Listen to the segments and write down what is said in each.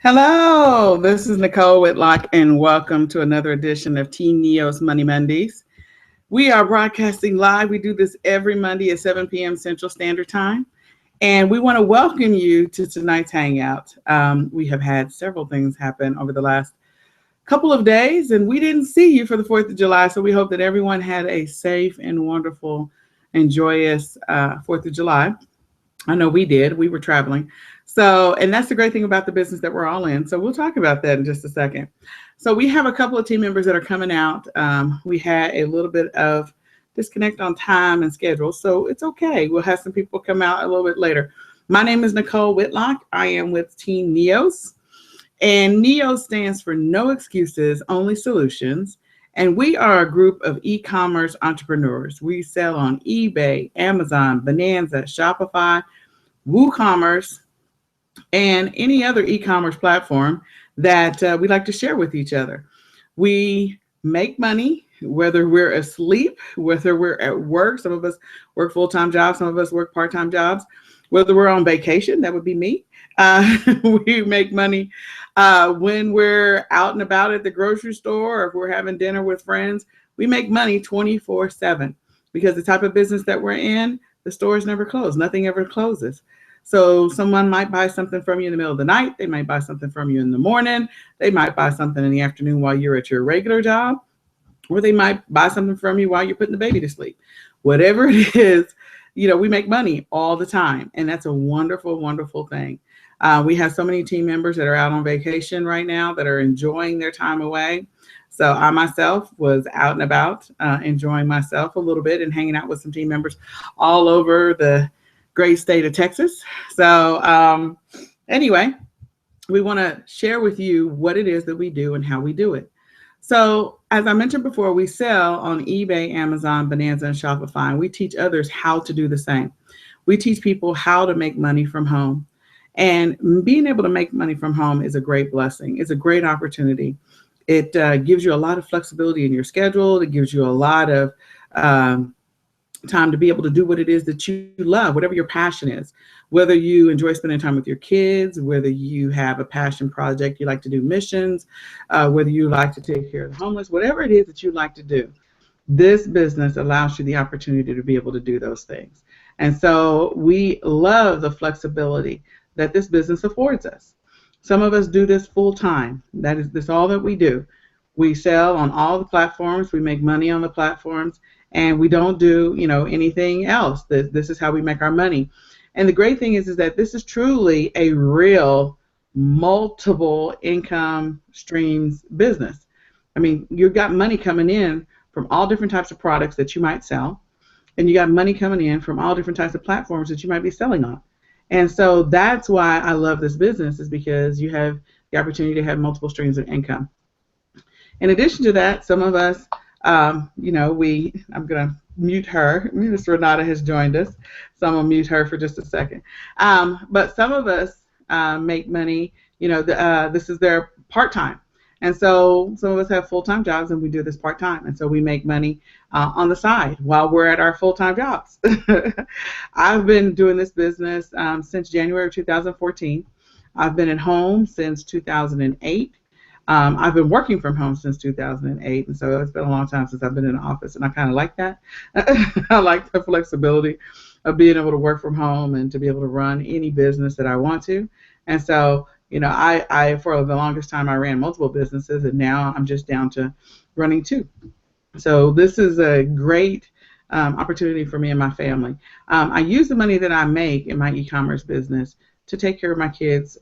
Hello, this is Nicole Whitlock, and welcome to another edition of NEOS Money Mondays. We are broadcasting live. We do this every Monday at 7 p.m. Central Standard Time, and we want to welcome you to tonight's Hangout. We have had several things happen over the last couple of days, and we didn't see you for the 4th of July, so we hope that everyone had a safe and wonderful and joyous 4th of July. I know we did. We were traveling. So, and that's the great thing about the business that we're all in. So we'll talk about that in just a second. So we have a couple of team members that are coming out. We had a little bit of disconnect on time and schedule. So it's okay. We'll have some people come out a little bit later. My name is Nicole Whitlock. I am with Team NEOS. And NEOS stands for No Excuses, Only Solutions. And we are a group of e-commerce entrepreneurs. We sell on eBay, Amazon, Bonanza, Shopify, WooCommerce, and any other e-commerce platform that we like to share with each other. We make money, whether we're asleep, whether we're at work. Some of us work full-time jobs, some of us work part-time jobs. Whether we're on vacation, that would be me. We make money when we're out and about at the grocery store, or if we're having dinner with friends. We make money 24/7 because the type of business that we're in, the stores never close. Nothing ever closes. So someone might buy something from you in the middle of the night. They might buy something from you in the morning. They might buy something in the afternoon while you're at your regular job, or they might buy something from you while you're putting the baby to sleep. Whatever it is, we make money all the time, and that's a wonderful, wonderful thing. We have so many team members that are out on vacation right now that are enjoying their time away. So I myself was out and about, enjoying myself a little bit and hanging out with some team members all over the great state of Texas. So anyway, we want to share with you what it is that we do and how we do it. So as I mentioned before, we sell on eBay, Amazon, Bonanza, and Shopify, and we teach others how to do the same. We teach people how to make money from home. And being able to make money from home is a great blessing. It's a great opportunity. It gives you a lot of flexibility in your schedule. It gives you a lot of time to be able to do what it is that you love, whatever your passion is. Whether you enjoy spending time with your kids, whether you have a passion project, you like to do missions, whether you like to take care of the homeless, whatever it is that you like to do, this business allows you the opportunity to be able to do those things. And so we love the flexibility that this business affords us. Some of us do this full time. That's all that we do. We sell on all the platforms. We make money on the platforms, and we don't do anything else. This is how we make our money. And the great thing is that this is truly a real multiple income streams business. I mean, you've got money coming in from all different types of products that you might sell, and you got money coming in from all different types of platforms that you might be selling on. And so that's why I love this business, is because you have the opportunity to have multiple streams of income. In addition to that, some of us, I'm going to mute her. Ms. Renata has joined us, so I'm going to mute her for just a second. But some of us make money, this is their part-time. And so some of us have full-time jobs, and we do this part-time. And so we make money on the side while we're at our full-time jobs. I've been doing this business since January of 2014. I've been at home since 2008. I've been working from home since 2008, and so it's been a long time since I've been in the office, and I kind of like that. I like the flexibility of being able to work from home and to be able to run any business that I want to. And so I for the longest time I ran multiple businesses, and now I'm just down to running two. So this is a great opportunity for me and my family. I use the money that I make in my e-commerce business to take care of my kids'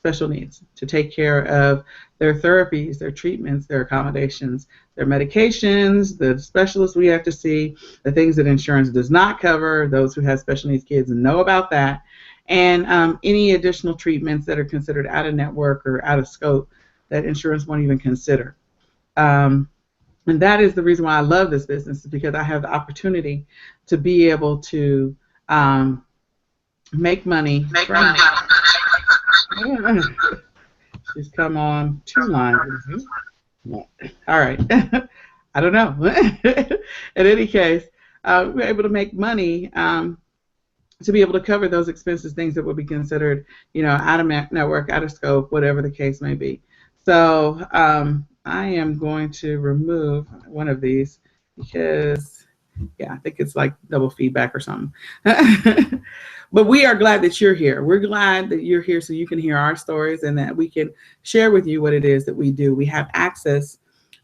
special needs, to take care of their therapies, their treatments, their accommodations, their medications, the specialists we have to see, the things that insurance does not cover. Those who have special needs kids know about that. And any additional treatments that are considered out of network or out of scope that insurance won't even consider. And that is the reason why I love this business, is because I have the opportunity to be able to make money. She's come on two lines. All right. I don't know. In any case, we're able to make money to be able to cover those expenses, things that would be considered, out of network, out of scope, whatever the case may be. So I am going to remove one of these because, yeah, I think it's like double feedback or something. But we are glad that you're here. We're glad that you're here so you can hear our stories and that we can share with you what it is that we do. We have access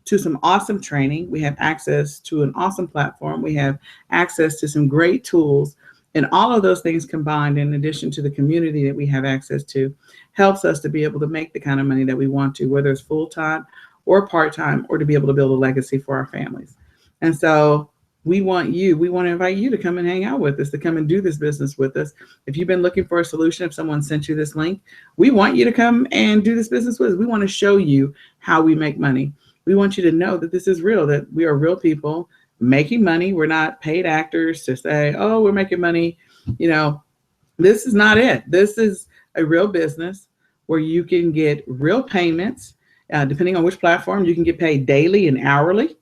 to some awesome training. We have access to an awesome platform. We have access to some great tools. And all of those things combined, in addition to the community that we have access to, helps us to be able to make the kind of money that we want to, whether it's full time or part time, or to be able to build a legacy for our families. And so we want to invite you to come and hang out with us, to come and do this business with us. If you've been looking for a solution, if someone sent you this link, we want you to come and do this business with us. We want to show you how we make money. We want you to know that this is real, that we are real people making money. We're not paid actors to say, oh, we're making money. This is not it. This is a real business where you can get real payments. Depending on which platform, you can get paid daily and hourly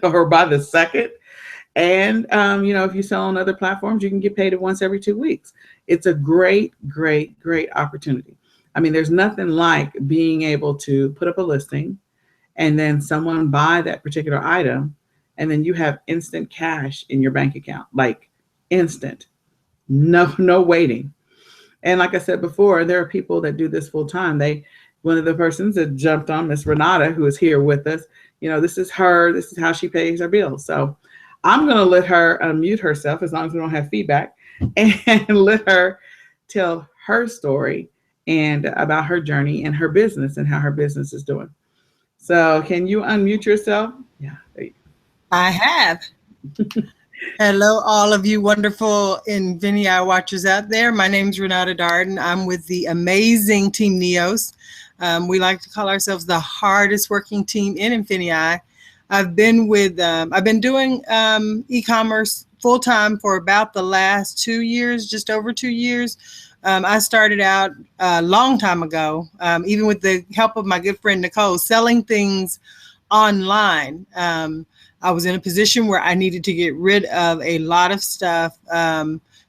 or by the second. And, if you sell on other platforms, you can get paid once every 2 weeks. It's a great, great, great opportunity. I mean, there's nothing like being able to put up a listing and then someone buy that particular item, and then you have instant cash in your bank account, like instant, no waiting. And like I said before, there are people that do this full time. One of the persons that jumped on, Miss Renata, who is here with us, this is how she pays her bills. So I'm going to let her unmute herself, as long as we don't have feedback, and let her tell her story and about her journey and her business and how her business is doing. So can you unmute yourself? Yeah, there you go. I have. Hello, all of you wonderful INFINii watchers out there. My name is Renata Darden. I'm with the amazing Team NEOS. We like to call ourselves the hardest working team in INFINii. I've been doing e-commerce full time for about the last 2 years, just over 2 years. I started out a long time ago, even with the help of my good friend Nicole, selling things online. I was in a position where I needed to get rid of a lot of stuff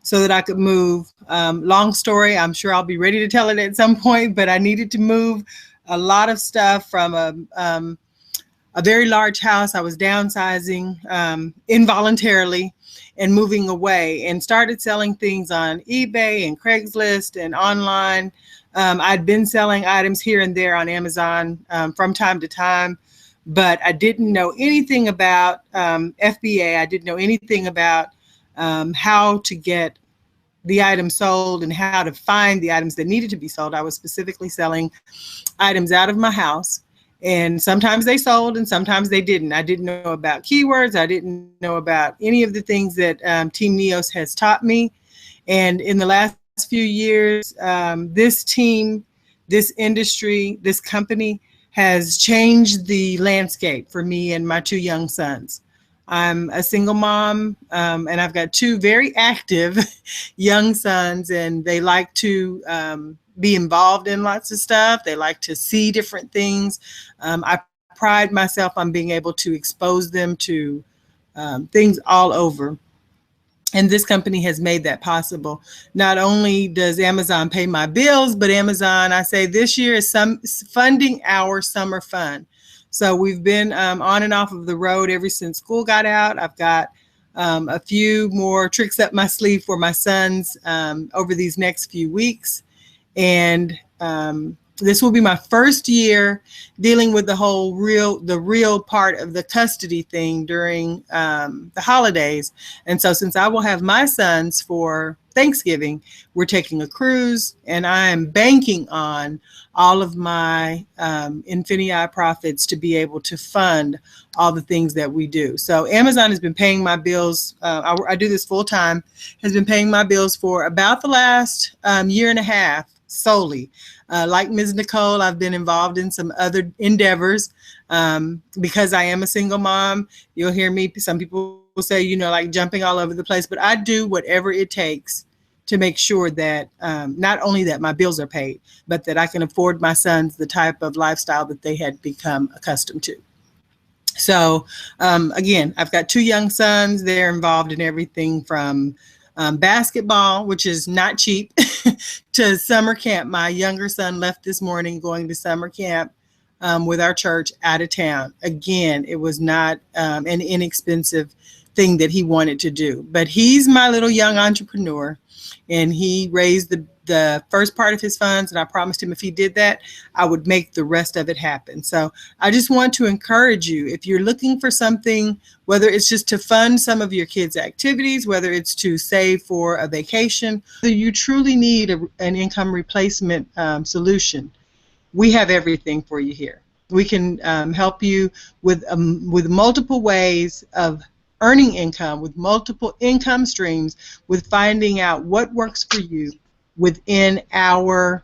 so that I could move. Long story, I'm sure I'll be ready to tell it at some point, but I needed to move a lot of stuff from a very large house. I was downsizing involuntarily and moving away, and started selling things on eBay and Craigslist and online. I'd been selling items here and there on Amazon from time to time, but I didn't know anything about FBA. I didn't know anything about how to get the items sold and how to find the items that needed to be sold. I was specifically selling items out of my house. And sometimes they sold and sometimes they didn't. I didn't know about keywords. I didn't know about any of the things that Team NEOS has taught me. And in the last few years, this team, this industry, this company has changed the landscape for me and my 2 young sons. I'm a single mom, and I've got 2 very active young sons, and they like to be involved in lots of stuff. They like to see different things. I pride myself on being able to expose them to things all over. And this company has made that possible. Not only does Amazon pay my bills, but Amazon, I say this year, is funding our summer fun. So we've been on and off of the road ever since school got out. I've got a few more tricks up my sleeve for my sons over these next few weeks. And this will be my first year dealing with the real part of the custody thing during the holidays. And so since I will have my sons for Thanksgiving, we're taking a cruise, and I am banking on all of my INFINii profits to be able to fund all the things that we do. So Amazon has been paying my bills. I do this full time, has been paying my bills for about the last year and a half solely. Like Ms. Nicole, I've been involved in some other endeavors because I am a single mom. You'll hear me, some people will say, like jumping all over the place, but I do whatever it takes to make sure that not only that my bills are paid, but that I can afford my sons the type of lifestyle that they had become accustomed to. So again, I've got 2 young sons. They're involved in everything from basketball, which is not cheap, to summer camp. My younger son left this morning going to summer camp with our church out of town. Again, it was not an inexpensive thing that he wanted to do. But he's my little young entrepreneur, and he raised the first part of his funds, and I promised him if he did that, I would make the rest of it happen. So I just want to encourage you, if you're looking for something, whether it's just to fund some of your kids' activities, whether it's to save for a vacation, whether you truly need an income replacement solution, we have everything for you here. We can help you with multiple ways of earning income, with multiple income streams, with finding out what works for you within our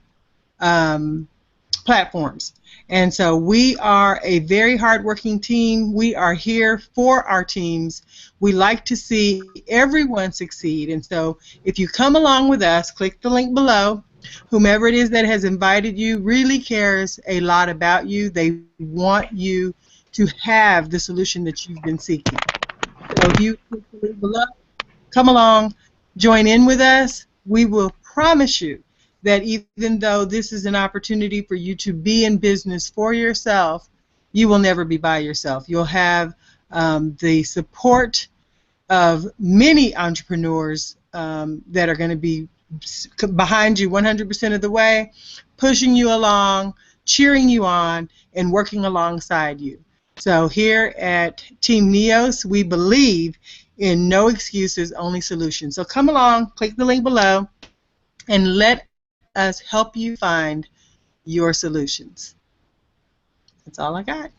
platforms. And so we are a very hardworking team. We are here for our teams. We like to see everyone succeed. And so if you come along with us, click the link below. Whomever it is that has invited you really cares a lot about you. They want you to have the solution that you've been seeking. So if you click the link below, come along, join in with us. We will promise you that even though this is an opportunity for you to be in business for yourself, you will never be by yourself. You'll have the support of many entrepreneurs that are going to be behind you 100% of the way, pushing you along, cheering you on, and working alongside you. So here at Team NEOS, we believe in no excuses, only solutions. So come along, click the link below, and let us help you find your solutions. That's all I got.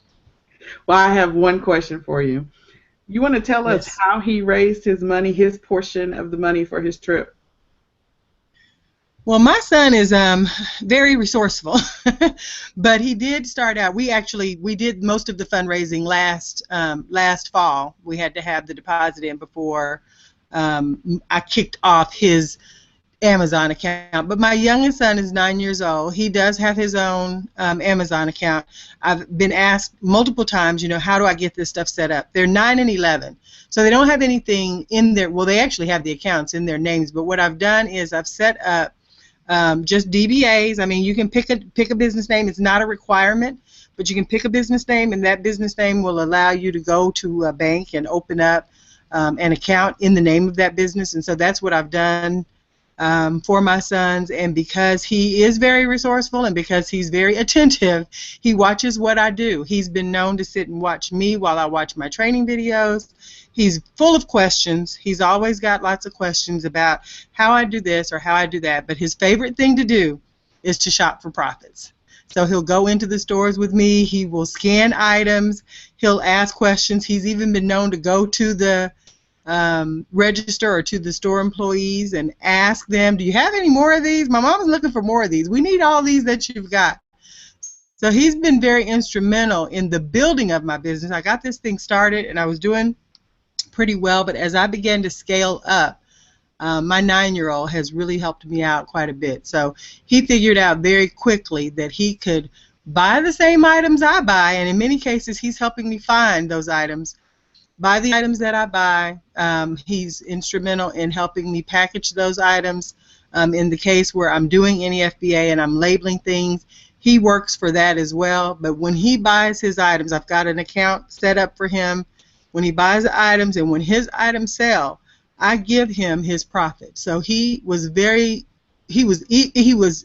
Well, I have one question for you. You want to tell us how he raised his money, his portion of the money for his trip? Well, my son is very resourceful, but he did start out. We did most of the fundraising last fall. We had to have the deposit in before I kicked off his Amazon account. But my youngest son is 9 years old. He does have his own Amazon account. I've been asked multiple times, you know, how do I get this stuff set up? They're 9 and 11, so they don't have anything in their, well, they actually have the accounts in their names, but what I've done is I've set up just DBAs. I mean, you can pick a business name. It's not a requirement, but you can pick a business name, and that business name will allow you to go to a bank and open up an account in the name of that business. And so that's what I've done for my sons. And because he is very resourceful and because he's very attentive, he watches what I do. He's been known to sit and watch me while I watch my training videos. He's full of questions. He's always got lots of questions about how I do this or how I do that. But his favorite thing to do is to shop for profits. So he'll go into the stores with me. He will scan items. He'll ask questions. He's even been known to go to the register or to the store employees and ask them, do you have any more of these? My mom's looking for more of these. We need all these that you've got. So he's been very instrumental in the building of my business. I got this thing started and I was doing pretty well, but as I began to scale up, my 9-year-old has really helped me out quite a bit. So he figured out very quickly that he could buy the same items I buy, and in many cases he's helping me find those items. Buy the items that I buy. He's instrumental in helping me package those items. In the case where I'm doing any FBA and I'm labeling things, he works for that as well. But when he buys his items, I've got an account set up for him. When he buys the items and when his items sell, I give him his profit. So he was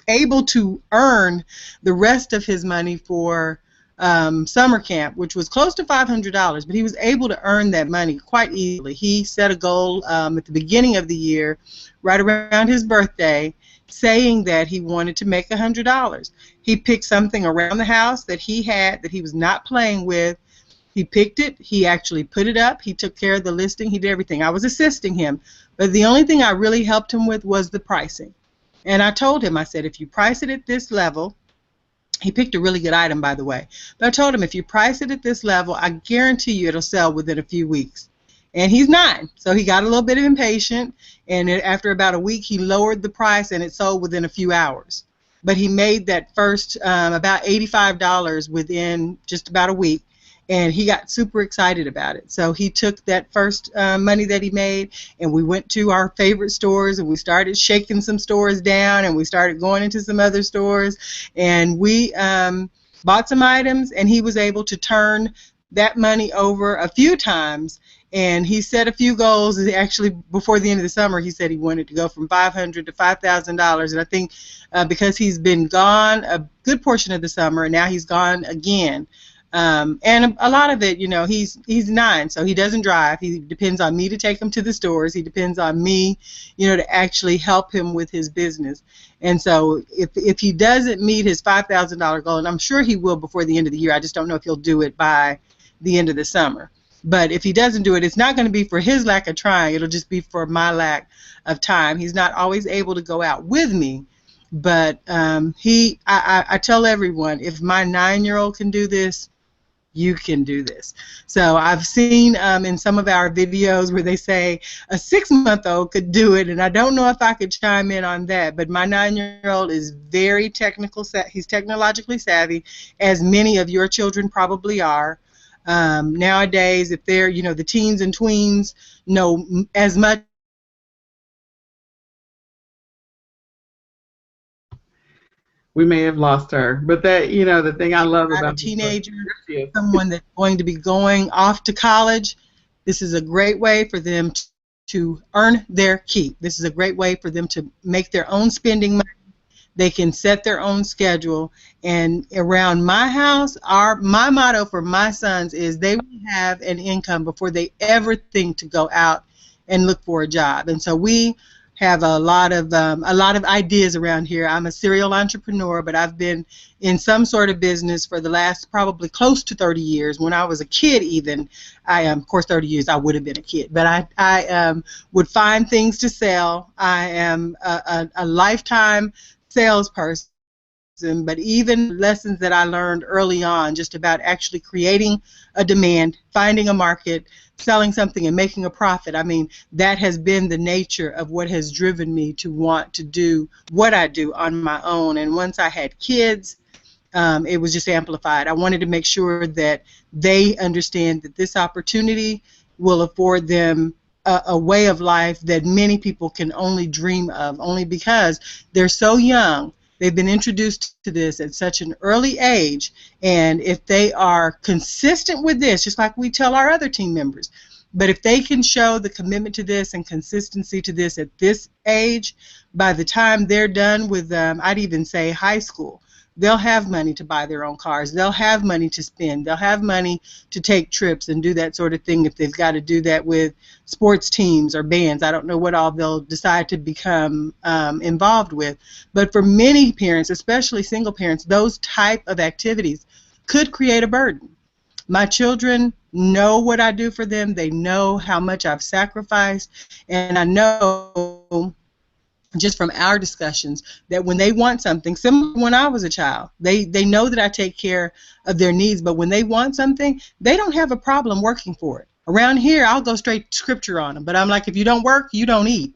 able to earn the rest of his money for summer camp, which was close to $500, but he was able to earn that money quite easily. He set a goal at the beginning of the year, right around his birthday, saying that he wanted to make $100. He picked something around the house that he had that he was not playing with. He picked it. He actually put it up. He took care of the listing. He did everything. I was assisting him, but the only thing I really helped him with was the pricing. And I told him, I said, if you price it at this level, he picked a really good item, by the way, but I told him, if you price it at this level, I guarantee you it'll sell within a few weeks. And he's 9, so he got a little bit impatient, and after about a week, he lowered the price, and it sold within a few hours. But he made that first about $85 within just about a week, and he got super excited about it. So he took that first money that he made, and we went to our favorite stores, and we started shaking some stores down, and we started going into some other stores, and we bought some items, and he was able to turn that money over a few times. And he set a few goals. Actually, before the end of the summer, he said he wanted to go from $500 to $5,000. And I think because he's been gone a good portion of the summer, and now he's gone again. And a lot of it, you know, he's 9, so he doesn't drive. He depends on me to take him to the stores. He depends on me, you know, to actually help him with his business. And so if he doesn't meet his $5,000 goal, and I'm sure he will before the end of the year, I just don't know if he'll do it by the end of the summer. But if he doesn't do it, it's not going to be for his lack of trying. It'll just be for my lack of time. He's not always able to go out with me. But I tell everyone, if my 9-year-old can do this, you can do this. So I've seen in some of our videos where they say a 6-month-old could do it, and I don't know if I could chime in on that, but my 9-year-old is very technical. He's technologically savvy, as many of your children probably are. Nowadays, if they're, you know, the teens and tweens know as much. We may have lost her, but that, you know, the thing I love about a teenager, someone that's going to be going off to college, this is a great way for them to earn their keep. This is a great way for them to make their own spending money. They can set their own schedule. And around my house, my motto for my sons is they will have an income before they ever think to go out and look for a job. And so we have a lot of ideas around here. I'm a serial entrepreneur, but I've been in some sort of business for the last probably close to 30 years. When I was a kid, even, of course, 30 years I would have been a kid, but I would find things to sell. I am a lifetime salesperson. But even lessons that I learned early on, just about actually creating a demand, finding a market, selling something and making a profit, I mean, that has been the nature of what has driven me to want to do what I do on my own. And once I had kids, it was just amplified. I wanted to make sure that they understand that this opportunity will afford them a way of life that many people can only dream of, only because they're so young. They've been introduced to this at such an early age, and if they are consistent with this, just like we tell our other team members, but if they can show the commitment to this and consistency to this at this age, by the time they're done with, I'd even say high school, they'll have money to buy their own cars. They'll have money to spend. They'll have money to take trips and do that sort of thing if they've got to do that with sports teams or bands. I don't know what all they'll decide to become involved with. But for many parents, especially single parents, those type of activities could create a burden. My children know what I do for them. They know how much I've sacrificed. And I know, just from our discussions, that when they want something, similar to when I was a child, they know that I take care of their needs, but when they want something, they don't have a problem working for it. Around here, I'll go straight scripture on them, but I'm like, if you don't work, you don't eat.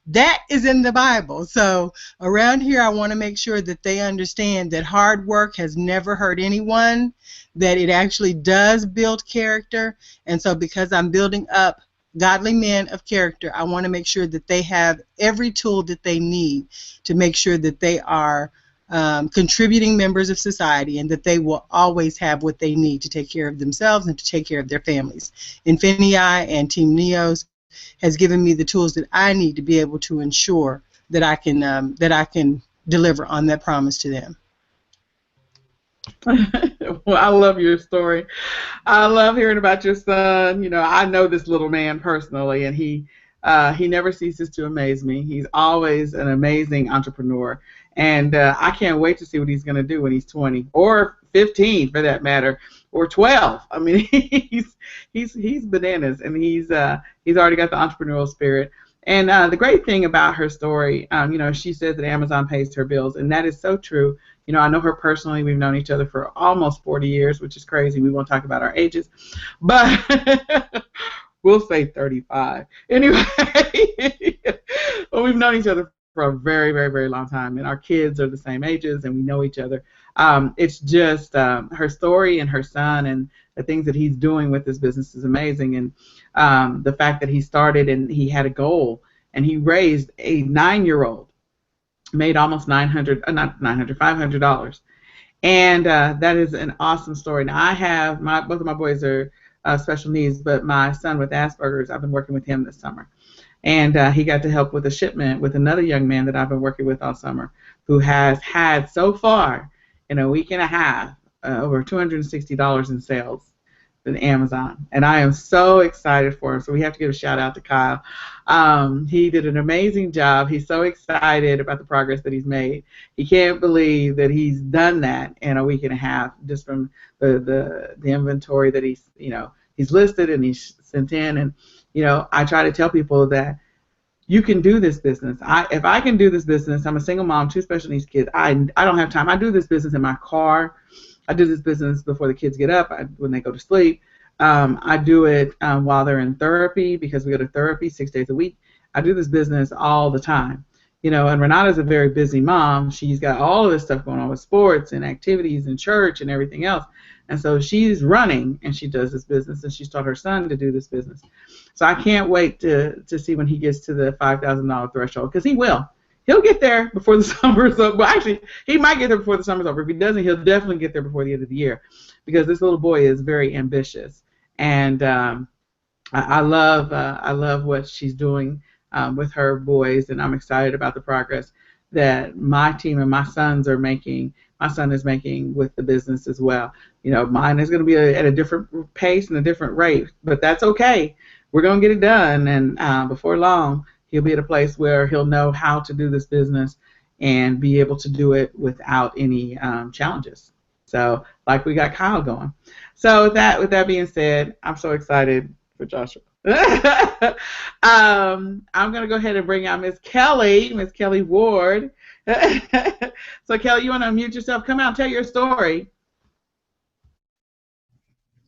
That is in the Bible. So around here, I want to make sure that they understand that hard work has never hurt anyone, that it actually does build character, and so because I'm building up godly men of character, I want to make sure that they have every tool that they need to make sure that they are contributing members of society, and that they will always have what they need to take care of themselves and to take care of their families. INFINii and Team NEOS has given me the tools that I need to be able to ensure that I can deliver on that promise to them. Well, I love your story. I love hearing about your son. You know, I know this little man personally, and he never ceases to amaze me. He's always an amazing entrepreneur, and I can't wait to see what he's going to do when he's 20 or 15, for that matter, or 12. I mean, he's bananas, and he's already got the entrepreneurial spirit. And the great thing about her story, you know, she says that Amazon pays her bills, and that is so true. You know, I know her personally. We've known each other for almost 40 years, which is crazy. We won't talk about our ages, but we'll say 35. Anyway, well, we've known each other for a very, very, very long time, and our kids are the same ages, and we know each other. It's just her story and her son and the things that he's doing with this business is amazing, and the fact that he started and he had a goal, and he raised a 9-year-old, made almost $500, and that is an awesome story. Now I have both of my boys are special needs, but my son with Asperger's, I've been working with him this summer. And he got to help with a shipment with another young man that I've been working with all summer, who has had so far in a week and a half over $260 in sales in Amazon. And I am so excited for him. So we have to give a shout out to Kyle. He did an amazing job. He's so excited about the progress that he's made. He can't believe that he's done that in a week and a half just from the inventory that he's listed and he's sent in. And I try to tell people that you can do this business. If I can do this business, I'm a single mom, 2 special needs kids. I don't have time. I do this business in my car. I do this business before the kids get up, when they go to sleep. I do it while they're in therapy, because we go to therapy 6 days a week. I do this business all the time. And Renata's a very busy mom. She's got all of this stuff going on with sports and activities and church and everything else. And so she's running, and she does this business, and she's taught her son to do this business. So I can't wait to see when he gets to the $5,000 threshold, because he will. He'll get there before the summer's over. Well, actually, he might get there before the summer's over. If he doesn't, he'll definitely get there before the end of the year, because this little boy is very ambitious. And I love what she's doing with her boys, and I'm excited about the progress that my team and my sons are making. My son is making with the business as well. Mine is going to be at a different pace and a different rate, but that's okay. We're going to get it done, and before long, he'll be at a place where he'll know how to do this business and be able to do it without any challenges. So, like we got Kyle going. So, with that being said, I'm so excited for Joshua. I'm going to go ahead and bring out Miss Kelly Ward. So, Kelly, you want to unmute yourself? Come out and tell your story.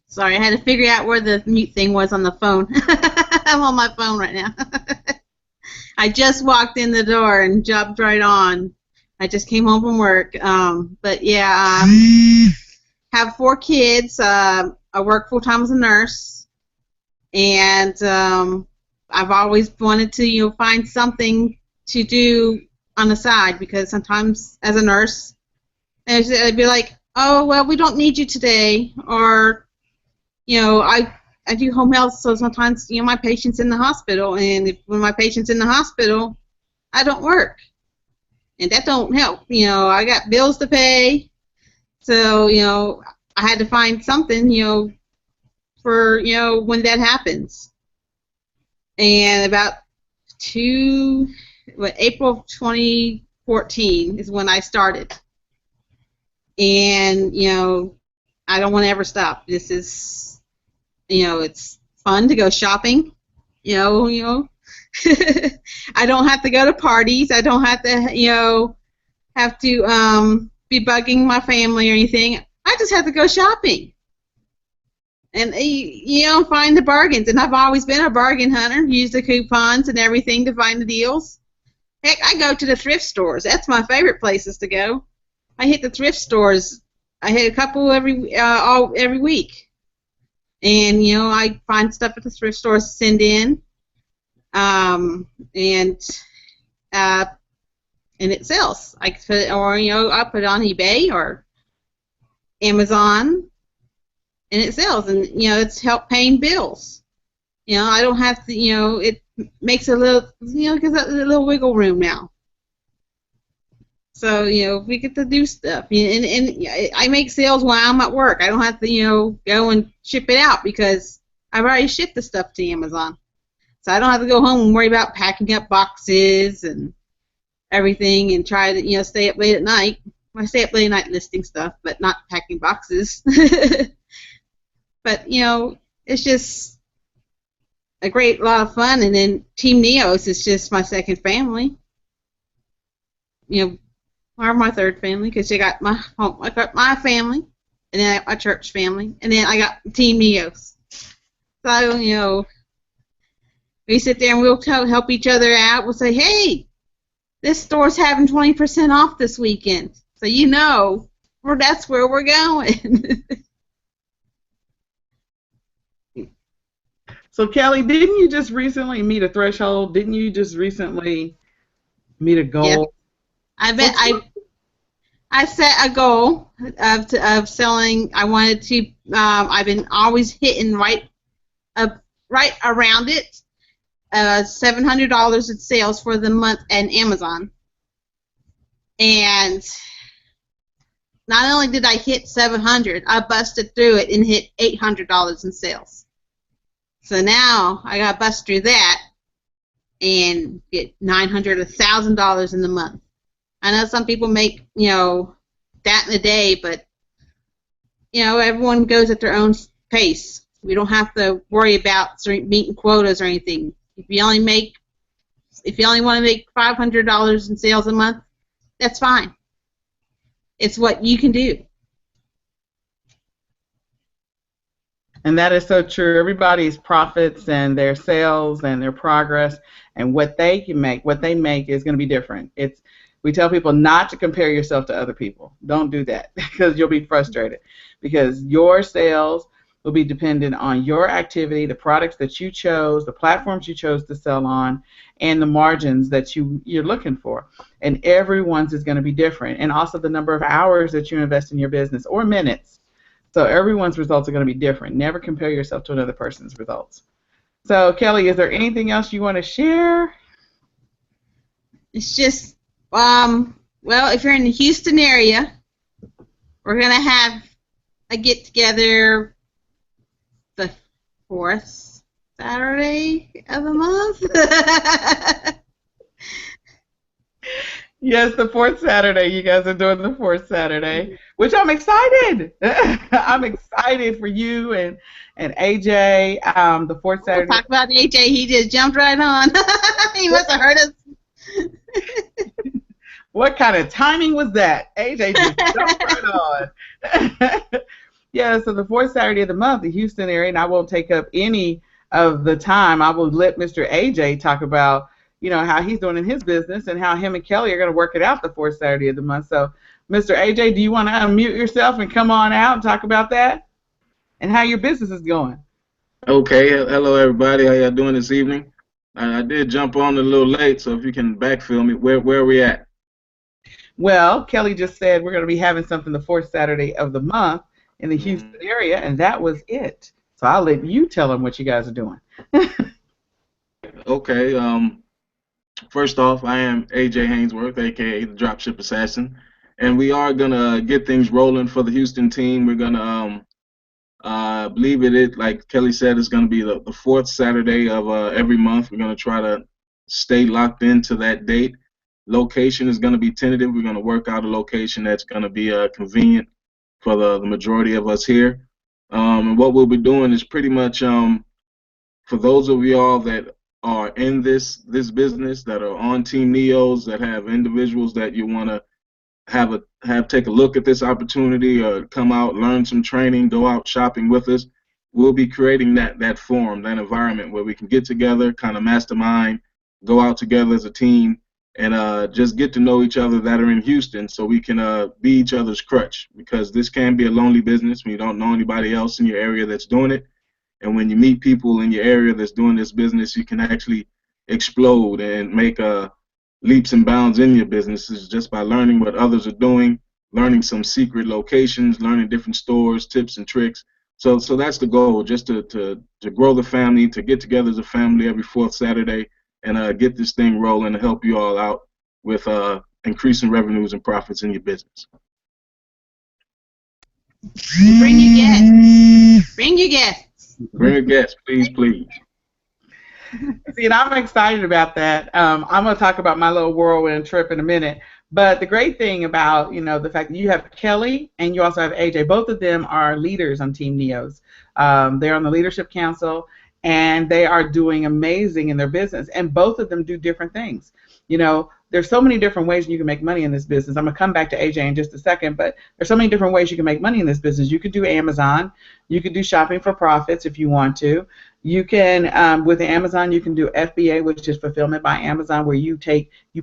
Sorry, I had to figure out where the mute thing was on the phone. I'm on my phone right now. I just walked in the door and jumped right on. I just came home from work. But yeah, have 4 kids. I work full-time as a nurse. And I've always wanted to find something to do on the side, because sometimes as a nurse, I'd be like, oh, well, we don't need you today. Or, I do home health, so sometimes, my patient's in the hospital, and when my patient's in the hospital, I don't work. And that don't help. I got bills to pay, so, I had to find something, for, when that happens. And about April of 2014 is when I started. And, I don't want to ever stop. This is, it's fun to go shopping. I don't have to go to parties. I don't have to, be bugging my family or anything. I just have to go shopping. And, find the bargains. And I've always been a bargain hunter, use the coupons and everything to find the deals. Heck, I go to the thrift stores. That's my favorite places to go. I hit the thrift stores. I hit a couple every week. And, I find stuff at the thrift stores to send in. And it sells. I put it on eBay or Amazon, and it sells, and it's helped paying bills. I don't have to. It makes a little, gives a little wiggle room now. So we get to do stuff, and I make sales while I'm at work. I don't have to go and ship it out, because I've already shipped the stuff to Amazon. So I don't have to go home and worry about packing up boxes and everything, and try to stay up late at night. I stay up late at night listing stuff, but not packing boxes. But it's just a lot of fun. And then Team NEOS is just my second family. Or my third family, because I got my family, and then I got my church family, and then I got Team NEOS. So we sit there and we'll help each other out. We'll say, hey, this store's having 20% off this weekend. So you know, that's where we're going. So Kelly, didn't you just recently meet a threshold? Didn't you just recently meet a goal? Yeah. I set a goal of selling. I wanted to. I've been always hitting right around it. $700 in sales for the month and Amazon. And not only did I hit 700, I busted through it and hit $800 in sales. So now I got to bust through that and get $900, $1,000 in the month. I know some people make, that in a day, but, everyone goes at their own pace. We don't have to worry about meeting quotas or anything. If you only want to make $500 in sales a month, that's fine. It's what you can do. And that is so true. Everybody's profits and their sales and their progress and what they make is going to be different. We tell people not to compare yourself to other people. Don't do that because you'll be frustrated, because your sales will be dependent on your activity, the products that you chose, the platforms you chose to sell on, and the margins that you're looking for. And everyone's is going to be different, and also the number of hours that you invest in your business or minutes. So everyone's results are going to be different. Never compare yourself to another person's results. So Kelly, is there anything else you want to share? It's just, well, if you're in the Houston area, we're going to have a get-together the 4th Saturday of the month. Yes, the 4th Saturday. You guys are doing the 4th Saturday, which I'm excited. I'm excited for you and AJ. The 4th Saturday. We'll talk about AJ. He just jumped right on. He must have heard us. What kind of timing was that? AJ just jumped right on. Yeah, so the 4th Saturday of the month, the Houston area, and I won't take up any of the time. I will let Mr. AJ talk about, how he's doing in his business and how him and Kelly are going to work it out the 4th Saturday of the month. So, Mr. AJ, do you want to unmute yourself and come on out and talk about that and how your business is going? Okay. Hello, everybody. How y'all doing this evening? I did jump on a little late, so if you can backfill me, where are we at? Well, Kelly just said we're going to be having something the 4th Saturday of the month in the Houston area, and that was it. So I'll let you tell them what you guys are doing. Okay. First off, I am AJ Hainsworth, aka the Dropship Assassin, and we are gonna get things rolling for the Houston team. We're gonna believe it, like Kelly said, it's gonna be the 4th Saturday of every month. We're gonna try to stay locked into that date. Location is gonna be tentative. We're gonna work out a location that's gonna be convenient for the majority of us here. And what we'll be doing is pretty much for those of y'all that are in this business, that are on Team NEOS, that have individuals that you want to have take a look at this opportunity or come out, learn some training, go out shopping with us, we'll be creating that forum, that environment where we can get together, kind of mastermind, go out together as a team, and just get to know each other that are in Houston, so we can be each other's crutch, because this can be a lonely business when you don't know anybody else in your area that's doing it. And when you meet people in your area that's doing this business, you can actually explode and make leaps and bounds in your businesses just by learning what others are doing, learning some secret locations, learning different stores, tips and tricks. So that's the goal, just to grow the family, to get together as a family every 4th Saturday and get this thing rolling and help you all out with increasing revenues and profits in your business. Bring your guests. Bring your guests. Bring a guest, please, please. See, and I'm excited about that. I'm going to talk about my little whirlwind trip in a minute. But the great thing about, the fact that you have Kelly and you also have AJ, both of them are leaders on Team NEOS. They're on the Leadership Council, and they are doing amazing in their business. And both of them do different things. There's so many different ways you can make money in this business. I'm going to come back to AJ in just a second, but there's so many different ways you can make money in this business. You could do Amazon. You could do shopping for profits if you want to. You can, with Amazon, you can do FBA, which is fulfillment by Amazon, where you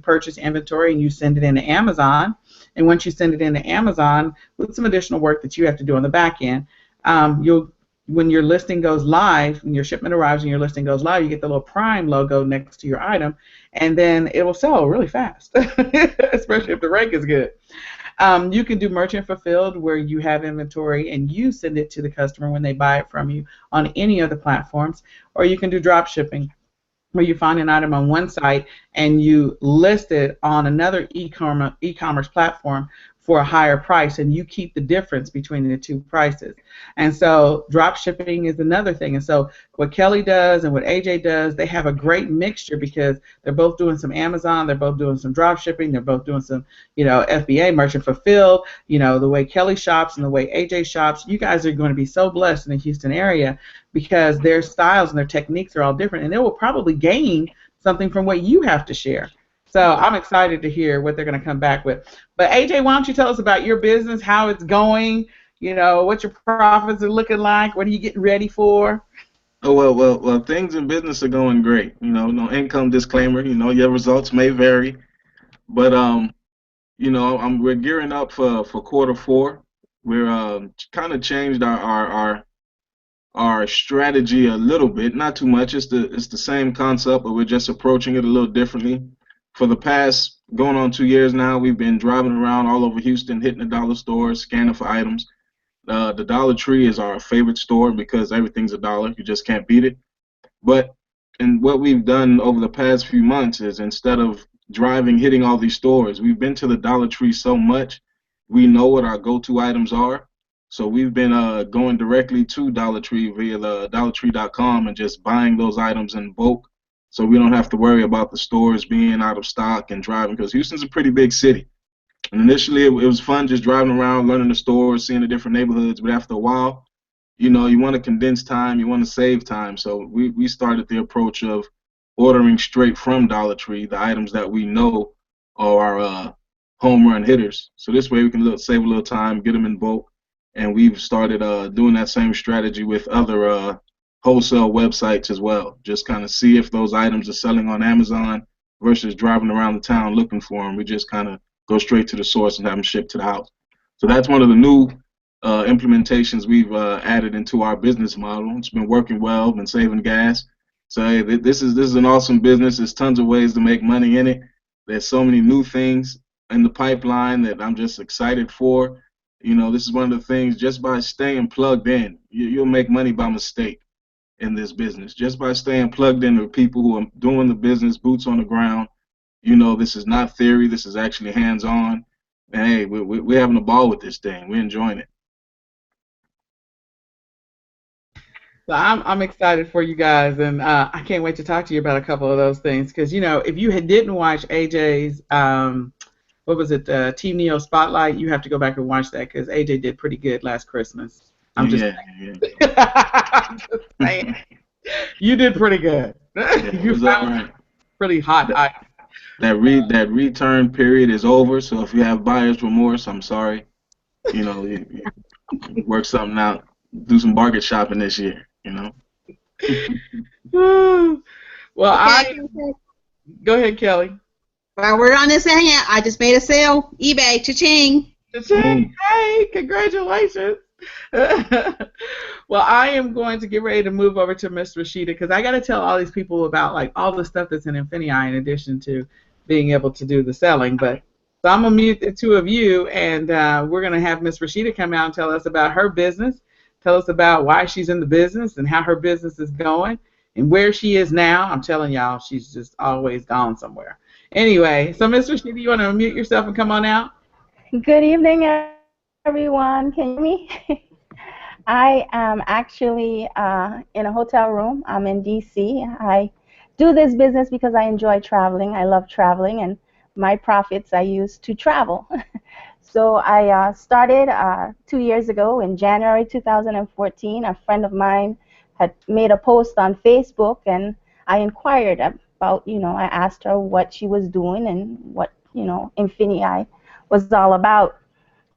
purchase inventory and you send it into Amazon. And once you send it into Amazon, with some additional work that you have to do on the back end, when your listing goes live, when your shipment arrives and your listing goes live, you get the little Prime logo next to your item, and then it will sell really fast, especially if the rank is good. You can do merchant fulfilled, where you have inventory and you send it to the customer when they buy it from you on any of the platforms. Or you can do drop shipping, where you find an item on one site and you list it on another e-commerce platform for a higher price, and you keep the difference between the two prices. And so drop shipping is another thing. And so what Kelly does and what AJ does, they have a great mixture, because they're both doing some Amazon, they're both doing some drop shipping, they're both doing some, FBA, merchant fulfilled. The way Kelly shops and the way AJ shops, you guys are going to be so blessed in the Houston area, because their styles and their techniques are all different, and they will probably gain something from what you have to share. So I'm excited to hear what they're going to come back with. But AJ, why don't you tell us about your business, how it's going, what your profits are looking like, what are you getting ready for? Oh, well, things in business are going great. No income disclaimer. Your results may vary, but we're gearing up for quarter 4. We're kind of changed our strategy a little bit, not too much. It's the same concept, but we're just approaching it a little differently. For the past going on 2 years now, we've been driving around all over Houston, hitting the dollar stores, scanning for items. The Dollar Tree is our favorite store because everything's a dollar. You just can't beat it. And what we've done over the past few months is, instead of driving, hitting all these stores, we've been to the Dollar Tree so much, we know what our go-to items are. So we've been going directly to Dollar Tree via the dollartree.com and just buying those items in bulk, so we don't have to worry about the stores being out of stock and driving, because Houston's a pretty big city. And initially it was fun just driving around, learning the stores, seeing the different neighborhoods, but after a while, you want to condense time, you want to save time. So we started the approach of ordering straight from Dollar Tree the items that we know are our home run hitters. So this way we can save a little time, get them in bulk. And we've started doing that same strategy with other wholesale websites as well. Just kind of see if those items are selling on Amazon versus driving around the town looking for them. We just kind of go straight to the source and have them shipped to the house. So that's one of the new implementations we've added into our business model. It's been working well, been saving gas. So hey, this is an awesome business. There's tons of ways to make money in it. There's so many new things in the pipeline that I'm just excited for. This is one of the things, just by staying plugged in, you'll make money by mistake in this business. Just by staying plugged in with people who are doing the business, boots on the ground. This is not theory. This is actually hands-on. And hey, we're having a ball with this thing. We're enjoying it. So I'm excited for you guys, and I can't wait to talk to you about a couple of those things, because if you didn't watch AJ's what was it, Team Neo Spotlight, you have to go back and watch that, because AJ did pretty good last Christmas. I'm just saying. You did pretty good. You found right. Pretty hot items. That return period is over, so if you have buyer's remorse, I'm sorry. You work something out. Do some bargain shopping this year. Well, Okay. Go ahead, Kelly. While we're on this Hangout, I just made a sale. eBay, cha-ching. Cha-ching. Hey, congratulations. Well, I am going to get ready to move over to Miss Rashida, because I got to tell all these people about all the stuff that's in INFINii, in addition to being able to do the selling. But so I'm gonna mute the two of you, and we're gonna have Miss Rashida come out and tell us about her business, tell us about why she's in the business and how her business is going and where she is now. I'm telling y'all, she's just always gone somewhere. Anyway, so Miss Rashida, you want to unmute yourself and come on out? Good evening, everyone. Can you hear me? I am actually in a hotel room. I'm in D.C. I do this business because I enjoy traveling. I love traveling, and my profits I use to travel. So I started 2 years ago in January 2014. A friend of mine had made a post on Facebook, and I inquired about, I asked her what she was doing and what, INFINii was all about.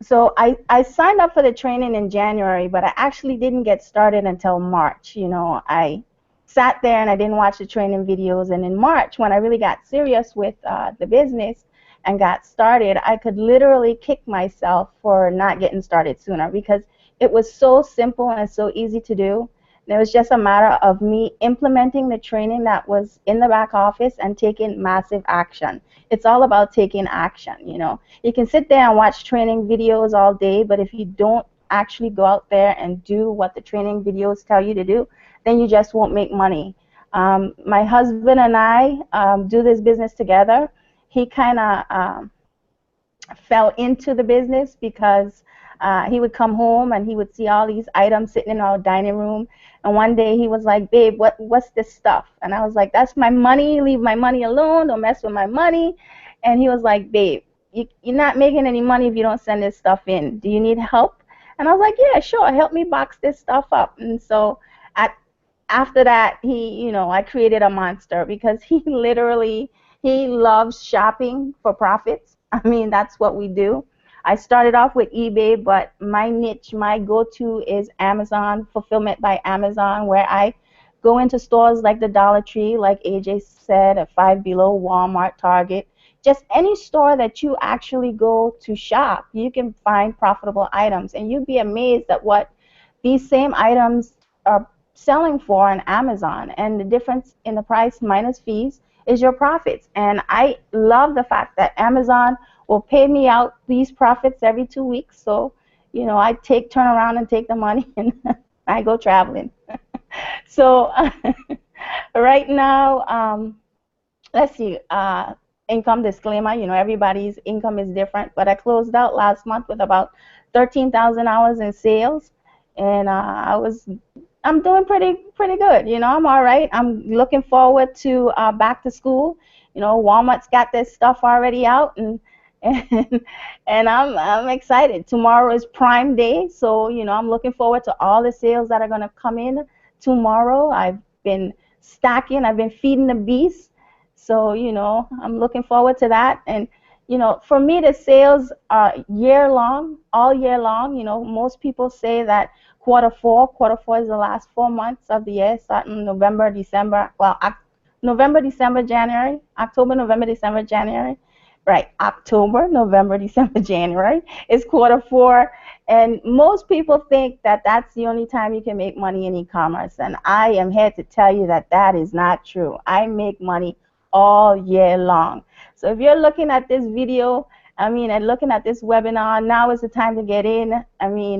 So I signed up for the training in January, but I actually didn't get started until March. I sat there and I didn't watch the training videos. And in March, when I really got serious with the business and got started, I could literally kick myself for not getting started sooner, because it was so simple and so easy to do. And it was just a matter of me implementing the training that was in the back office and taking massive action. It's all about taking action, you know. You can sit there and watch training videos all day, but if you don't actually go out there and do what the training videos tell you to do, then you just won't make money. My husband and I do this business together. He kind of fell into the business because he would come home and he would see all these items sitting in our dining room. And one day he was like, "Babe, what's this stuff?" And I was like, "That's my money. Leave my money alone. Don't mess with my money." And he was like, "Babe, you're not making any money if you don't send this stuff in. Do you need help?" And I was like, "Yeah, sure. Help me box this stuff up." And so after that, I created a monster, because he loves shopping for profits. I mean, that's what we do. I started off with eBay, but my niche, my go-to is Amazon, fulfillment by Amazon, where I go into stores like the Dollar Tree, like AJ said, at Five Below, Walmart, Target. Just any store that you actually go to shop, you can find profitable items, and you'd be amazed at what these same items are selling for on Amazon. And the difference in the price minus fees is your profits. And I love the fact that Amazon will pay me out these profits every 2 weeks. So, I turn around and take the money and I go traveling. So right now, let's see, income disclaimer, everybody's income is different, but I closed out last month with about $13,000 in sales, and I'm doing pretty good. I'm all right. I'm looking forward to back to school. Walmart's got this stuff already out, and I'm excited. Tomorrow is Prime Day, so I'm looking forward to all the sales that are going to come in tomorrow. I've been stacking. I've been feeding the beast, so I'm looking forward to that. And for me, the sales are all year long. Most people say that quarter four is the last 4 months of the year, starting November, December. Well, November, December, January, October, November, December, January. Right, October, November, December, January is quarter four, and most people think that that's the only time you can make money in e-commerce, and I am here to tell you that that is not true. I make money all year long. So if you're looking at this video, and looking at this webinar, now is the time to get in.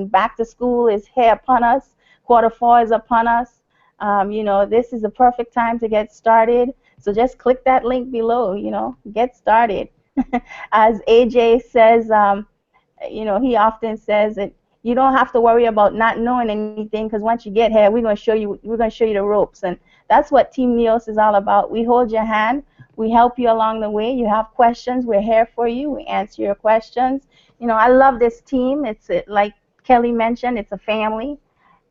Back to school is here upon us. Quarter four is upon us. This is the perfect time to get started. So just click that link below, get started. As AJ says, he often says that you don't have to worry about not knowing anything, because once you get here, we're going to show you the ropes. And that's what Team NEOS is all about. We hold your hand. We help you along the way. You have questions, we're here for you. We answer your questions. I love this team. It's like Kelly mentioned, it's a family.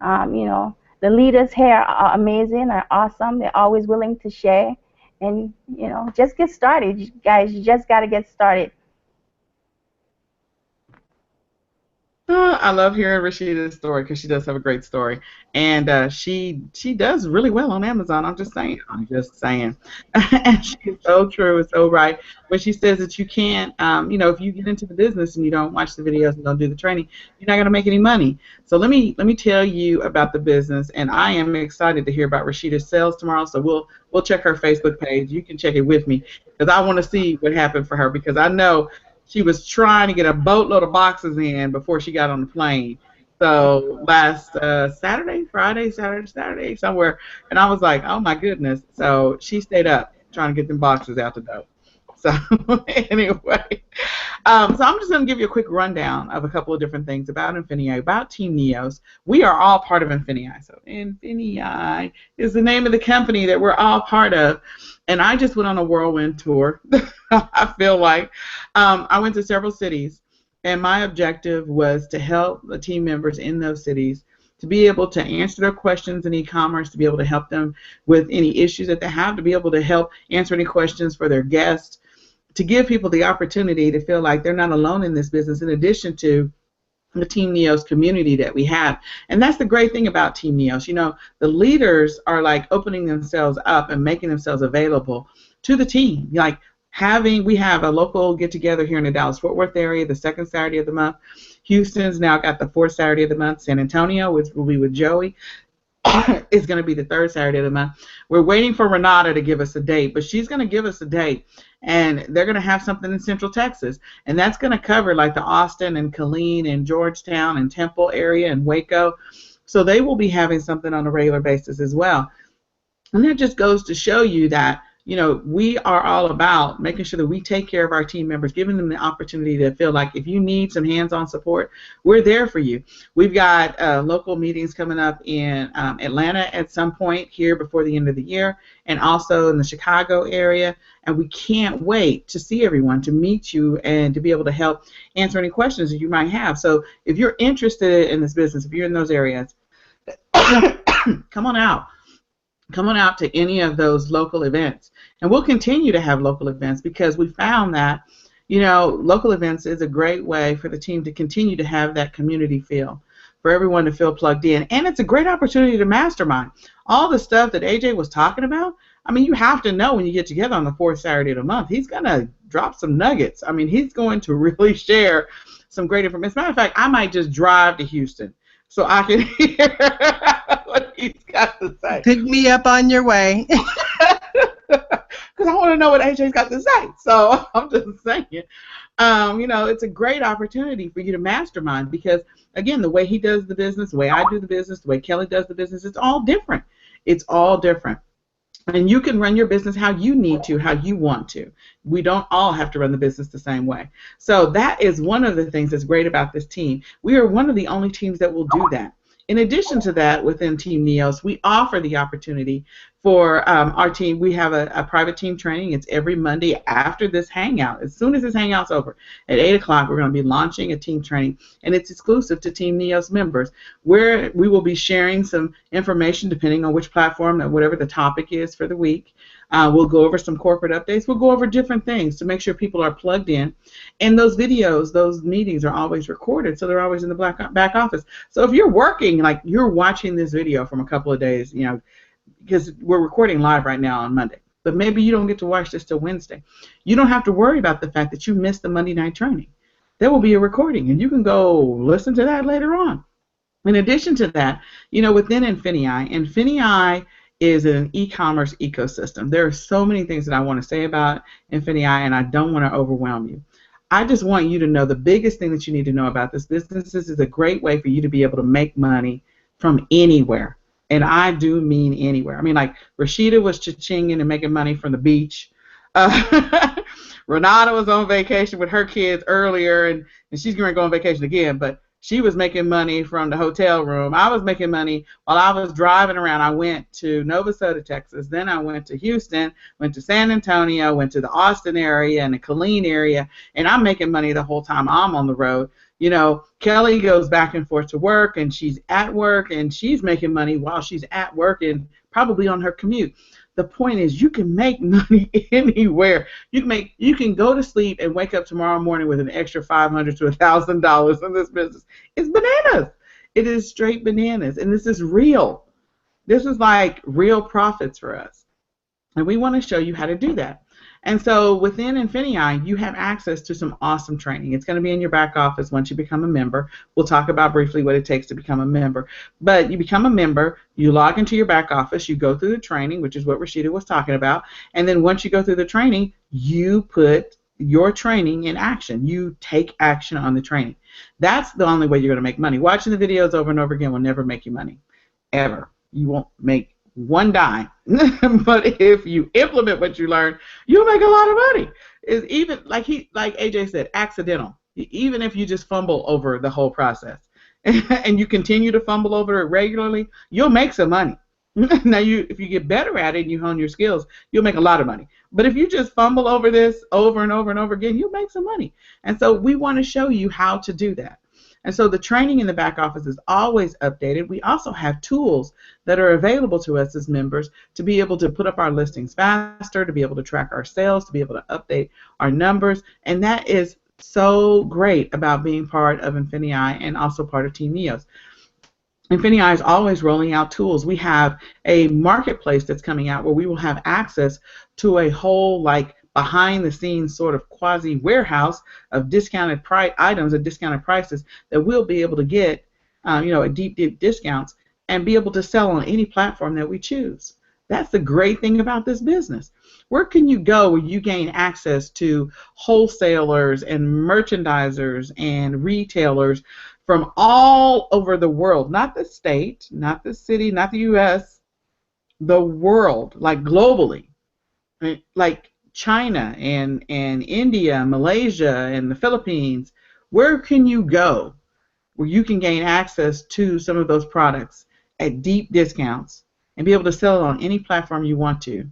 The leaders here are amazing, are awesome. They're always willing to share. And, just get started, guys. You just got to get started. I love hearing Rashida's story, because she does have a great story, and she does really well on Amazon. I'm just saying. And she's so true. It's so right when she says that you can't, if you get into the business and you don't watch the videos and don't do the training, you're not going to make any money. So let me tell you about the business, and I am excited to hear about Rashida's sales tomorrow. So we'll check her Facebook page. You can check it with me, because I want to see what happened for her, because I know she was trying to get a boatload of boxes in before she got on the plane. So last Saturday, somewhere, and I was like, oh my goodness. So she stayed up trying to get them boxes out the door. So anyway, so I'm just going to give you a quick rundown of a couple of different things about INFINii, about Team NEOS. We are all part of INFINii. So INFINii is the name of the company that we're all part of. And I just went on a whirlwind tour. I feel like I went to several cities, and my objective was to help the team members in those cities to be able to answer their questions in e-commerce, to be able to help them with any issues that they have, to be able to help answer any questions for their guests, to give people the opportunity to feel like they're not alone in this business, in addition to the Team NEOS community that we have. And that's the great thing about Team NEOS. You know, the leaders are like opening themselves up and making themselves available to the team. Like we have a local get together here in the Dallas-Fort Worth area the second Saturday of the month. Houston's now got the fourth Saturday of the month. San Antonio, which will be with Joey, is going to be the third Saturday of the month. We're waiting for Renata to give us a date, but she's going to give us a date, and they're going to have something in Central Texas, and that's going to cover like the Austin and Killeen and Georgetown and Temple area and Waco. So they will be having something on a regular basis as well. And that just goes to show you that, you know, we are all about making sure that we take care of our team members, giving them the opportunity to feel like if you need some hands-on support, we're there for you. We've got local meetings coming up in Atlanta at some point here before the end of the year, and also in the Chicago area, and we can't wait to see everyone, to meet you, and to be able to help answer any questions that you might have. So if you're interested in this business, if you're in those areas, come on out. Come on out to any of those local events. And we'll continue to have local events because we found that, you know, local events is a great way for the team to continue to have that community feel, for everyone to feel plugged in. And it's a great opportunity to mastermind. All the stuff that AJ was talking about, I mean, you have to know when you get together on the fourth Saturday of the month, he's going to drop some nuggets. I mean, he's going to really share some great information. As a matter of fact, I might just drive to Houston so I can hear what he's got to say. Pick me up on your way. Because I want to know what AJ's got to say. So I'm just saying, you know, it's a great opportunity for you to mastermind because, again, the way he does the business, the way I do the business, the way Kelly does the business, it's all different. It's all different. And you can run your business how you need to, how you want to. We don't all have to run the business the same way. So that is one of the things that's great about this team. We are one of the only teams that will do that. In addition to that, within Team NEOS, we offer the opportunity for our team. We have a private team training. It's every Monday after this Hangout. As soon as this Hangout's over, at 8 o'clock, we're going to be launching a team training, and it's exclusive to Team NEOS members, where we will be sharing some information depending on which platform, whatever the topic is for the week. We'll go over some corporate updates. We'll go over different things to make sure people are plugged in. And those videos, those meetings are always recorded, so they're always in the back office. So if you're working, like you're watching this video from a couple of days, you know, because we're recording live right now on Monday, but maybe you don't get to watch this till Wednesday. You don't have to worry about the fact that you missed the Monday night training. There will be a recording, and you can go listen to that later on. In addition to that, you know, within INFINii is an e-commerce ecosystem. There are so many things that I want to say about INFINii, and I don't want to overwhelm you. I just want you to know the biggest thing that you need to know about this business is a great way for you to be able to make money from anywhere. And I do mean anywhere. I mean, like Rashida was cha-chinging and making money from the beach. Renata was on vacation with her kids earlier, and she's going to go on vacation again, but she was making money from the hotel room. I was making money while I was driving around. I went to Navasota, Texas. Then I went to Houston, went to San Antonio, went to the Austin area and the Killeen area, and I'm making money the whole time I'm on the road. You know, Kelly goes back and forth to work, and she's at work, and she's making money while she's at work and probably on her commute. The point is, you can make money anywhere. You can go to sleep and wake up tomorrow morning with an extra $500 to $1,000 in this business. It's bananas. It is straight bananas, and this is real. This is like real profits for us, and we want to show you how to do that. And so within INFINii, you have access to some awesome training. It's going to be in your back office once you become a member. We'll talk about briefly what it takes to become a member. But you become a member, you log into your back office, you go through the training, which is what Rashida was talking about, and then once you go through the training, you put your training in action. You take action on the training. That's the only way you're going to make money. Watching the videos over and over again will never make you money, ever. You won't make one dime. But if you implement what you learn, you'll make a lot of money. It's even like AJ said, accidental. Even if you just fumble over the whole process and you continue to fumble over it regularly, you'll make some money. Now, if you get better at it and you hone your skills, you'll make a lot of money. But if you just fumble over this over and over and over again, you'll make some money. And so we want to show you how to do that. And so the training in the back office is always updated. We also have tools that are available to us as members to be able to put up our listings faster, to be able to track our sales, to be able to update our numbers. And that is so great about being part of INFINii and also part of Team NEOS. INFINii is always rolling out tools. We have a marketplace that's coming out where we will have access to a whole like behind the scenes sort of quasi warehouse of discounted items at discounted prices that we'll be able to get at deep discounts and be able to sell on any platform that we choose. That's the great thing about this business. Where can you go where you gain access to wholesalers and merchandisers and retailers from all over the world, not the state, not the city, not the U.S., the world, like globally, like China and India, Malaysia, and the Philippines? Where can you go where you can gain access to some of those products at deep discounts and be able to sell it on any platform you want to,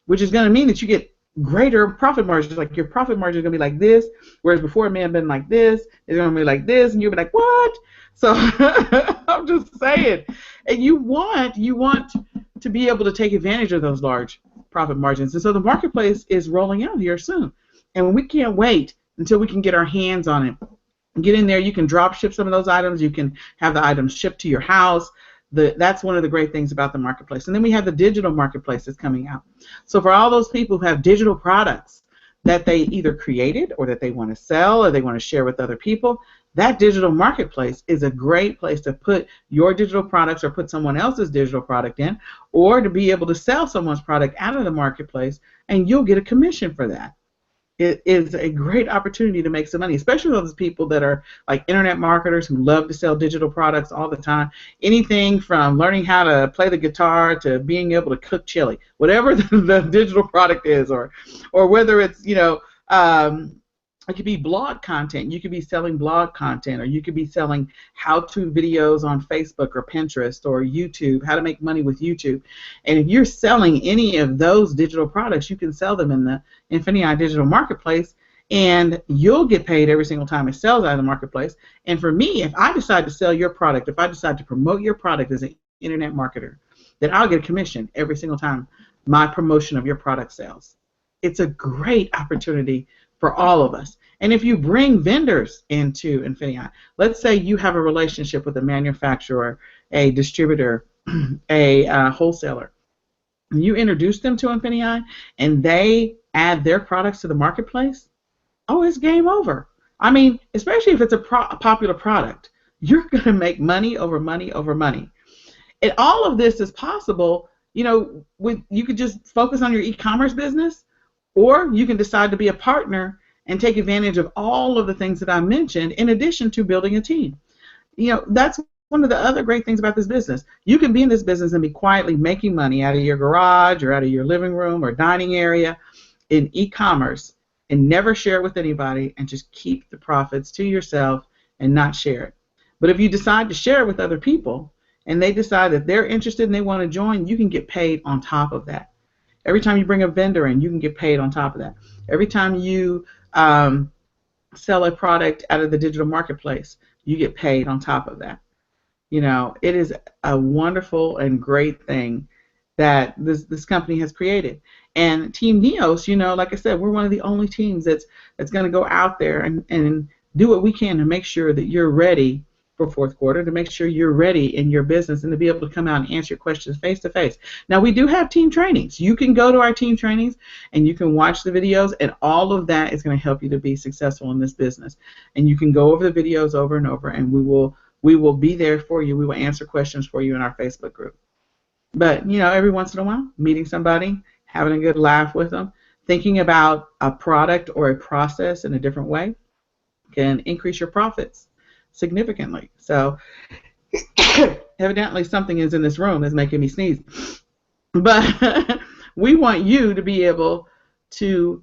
which is going to mean that you get greater profit margins. Like your profit margin is going to be like this, whereas before it may have been like this, it's going to be like this, and you'll be like, what? So I'm just saying. And you want to be able to take advantage of those large profit margins. And so the marketplace is rolling out here soon. And we can't wait until we can get our hands on it. Get in there. You can drop ship some of those items. You can have the items shipped to your house. That's one of the great things about the marketplace. And then we have the digital marketplace that's coming out. So for all those people who have digital products that they either created or that they want to sell or they want to share with other people, that digital marketplace is a great place to put your digital products or put someone else's digital product in, or to be able to sell someone's product out of the marketplace, and you'll get a commission for that. It is a great opportunity to make some money, especially those people that are like internet marketers who love to sell digital products all the time. Anything from learning how to play the guitar to being able to cook chili, whatever the digital product is, or whether it's it could be blog content. You could be selling blog content, or you could be selling how-to videos on Facebook or Pinterest or YouTube, how to make money with YouTube. And if you're selling any of those digital products, you can sell them in the INFINii digital marketplace, and you'll get paid every single time it sells out of the marketplace. And for me, if I decide to sell your product, if I decide to promote your product as an internet marketer, then I'll get a commission every single time my promotion of your product sells. It's a great opportunity for all of us. And if you bring vendors into INFINii, let's say you have a relationship with a manufacturer, a distributor, a wholesaler, and you introduce them to INFINii and they add their products to the marketplace, oh, it's game over. I mean, especially if it's a popular product, you're going to make money over money over money. And all of this is possible, you could just focus on your e-commerce business, or you can decide to be a partner and take advantage of all of the things that I mentioned in addition to building a team. That's one of the other great things about this business. You can be in this business and be quietly making money out of your garage or out of your living room or dining area in e-commerce and never share it with anybody and just keep the profits to yourself and not share it. But if you decide to share it with other people and they decide that they're interested and they want to join, you can get paid on top of that. Every time you bring a vendor in, you can get paid on top of that. Every time you sell a product out of the digital marketplace, you get paid on top of that. It is a wonderful and great thing that this company has created. And Team NEOS, like I said, we're one of the only teams that's going to go out there and do what we can to make sure that you're ready for fourth quarter, to make sure you're ready in your business and to be able to come out and answer questions face to face. Now, we do have team trainings. You can go to our team trainings and you can watch the videos, and all of that is going to help you to be successful in this business. And you can go over the videos over and over, and we will be there for you. We will answer questions for you in our Facebook group. But, every once in a while, meeting somebody, having a good laugh with them, thinking about a product or a process in a different way can increase your profits significantly. So evidently something is in this room that's making me sneeze. But we want you to be able to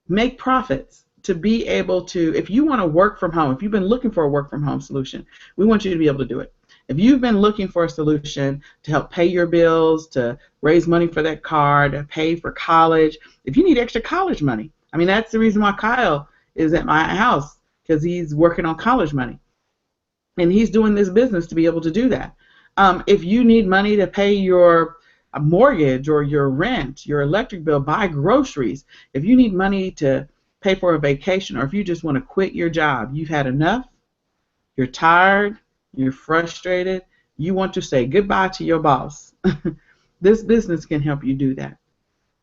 make profits, to be able to, if you want to work from home, if you've been looking for a work from home solution, we want you to be able to do it. If you've been looking for a solution to help pay your bills, to raise money for that car, to pay for college, if you need extra college money, I mean, that's the reason why Kyle is at my house, because he's working on college money. And he's doing this business to be able to do that. If you need money to pay your mortgage or your rent, your electric bill, buy groceries, if you need money to pay for a vacation, or if you just want to quit your job, you've had enough, you're tired, you're frustrated, you want to say goodbye to your boss, this business can help you do that.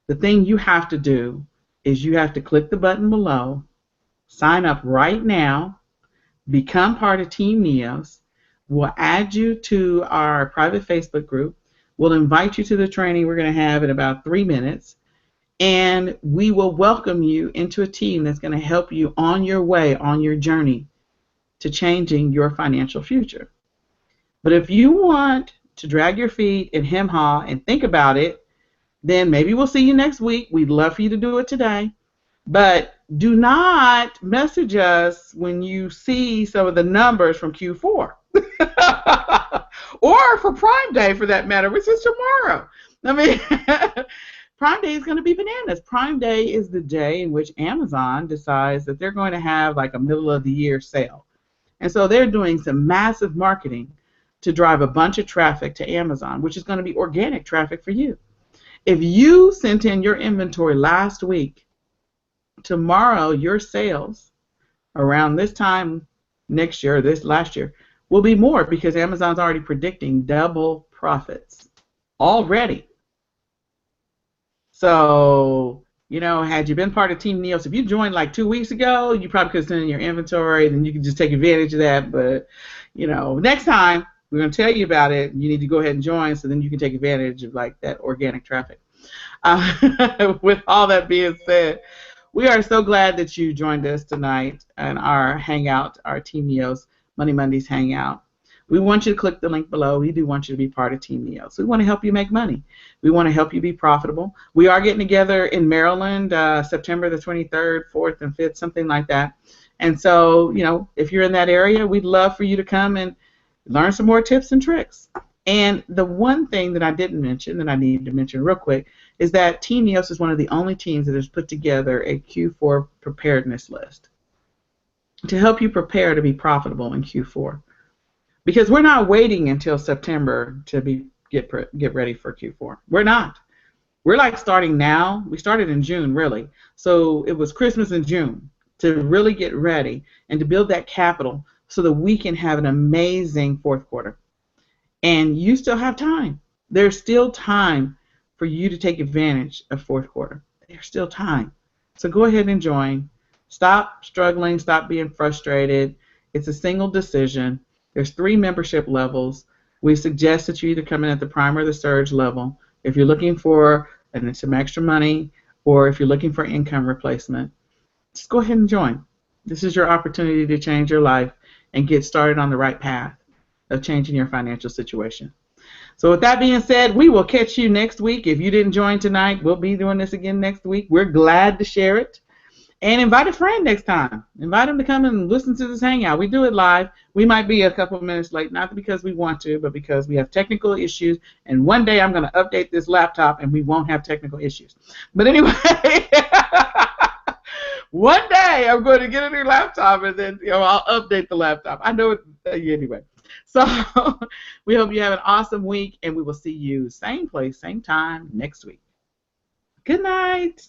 The thing you have to do is you have to click the button below, sign up right now, become part of Team NEOS. We'll add you to our private Facebook group. We'll invite you to the training we're going to have in about 3 minutes. And we will welcome you into a team that's going to help you on your way, on your journey to changing your financial future. But if you want to drag your feet and hem-haw and think about it, then maybe we'll see you next week. We'd love for you to do it today. But do not message us when you see some of the numbers from Q4. Or for Prime Day, for that matter, which is tomorrow. I mean, Prime Day is going to be bananas. Prime Day is the day in which Amazon decides that they're going to have like a middle of the year sale. And so they're doing some massive marketing to drive a bunch of traffic to Amazon, which is going to be organic traffic for you. If you sent in your inventory last week, tomorrow your sales around this time next year, or this last year, will be more because Amazon's already predicting double profits already. So, you know, had you been part of Team NEOS, if you joined like 2 weeks ago, you probably could have sent in your inventory, then you could just take advantage of that. But, you know, next time we're going to tell you about it. You need to go ahead and join so then you can take advantage of like that organic traffic. With all that being said, we are so glad that you joined us tonight in our Hangout, our Team NEOS Money Mondays Hangout. We want you to click the link below. We do want you to be part of Team NEOS. We want to help you make money. We want to help you be profitable. We are getting together in Maryland September the 23rd, 4th, and 5th, something like that. And so, you know, if you're in that area, we'd love for you to come and learn some more tips and tricks. And the one thing that I didn't mention, that I need to mention real quick, is that Team NEOS is one of the only teams that has put together a Q4 preparedness list to help you prepare to be profitable in Q4. Because we're not waiting until September to get ready for Q4. We're not. We're like starting now. We started in June, really. So it was Christmas in June to really get ready and to build that capital so that we can have an amazing fourth quarter. And you still have time. There's still time for you to take advantage of fourth quarter. There's still time. So go ahead and join. Stop struggling. Stop being frustrated. It's a single decision. There's 3 membership levels. We suggest that you either come in at the prime or the surge level. If you're looking for some extra money or if you're looking for income replacement, just go ahead and join. This is your opportunity to change your life and get started on the right path of changing your financial situation. So with that being said, we will catch you next week. If you didn't join tonight, we'll be doing this again next week. We're glad to share it. And invite a friend next time. Invite them to come and listen to this hangout. We do it live. We might be a couple of minutes late, not because we want to, but because we have technical issues. And one day I'm going to update this laptop and we won't have technical issues. But anyway, one day I'm going to get a new laptop and then I'll update the laptop. I know it anyway. So we hope you have an awesome week, and we will see you same place, same time next week. Good night.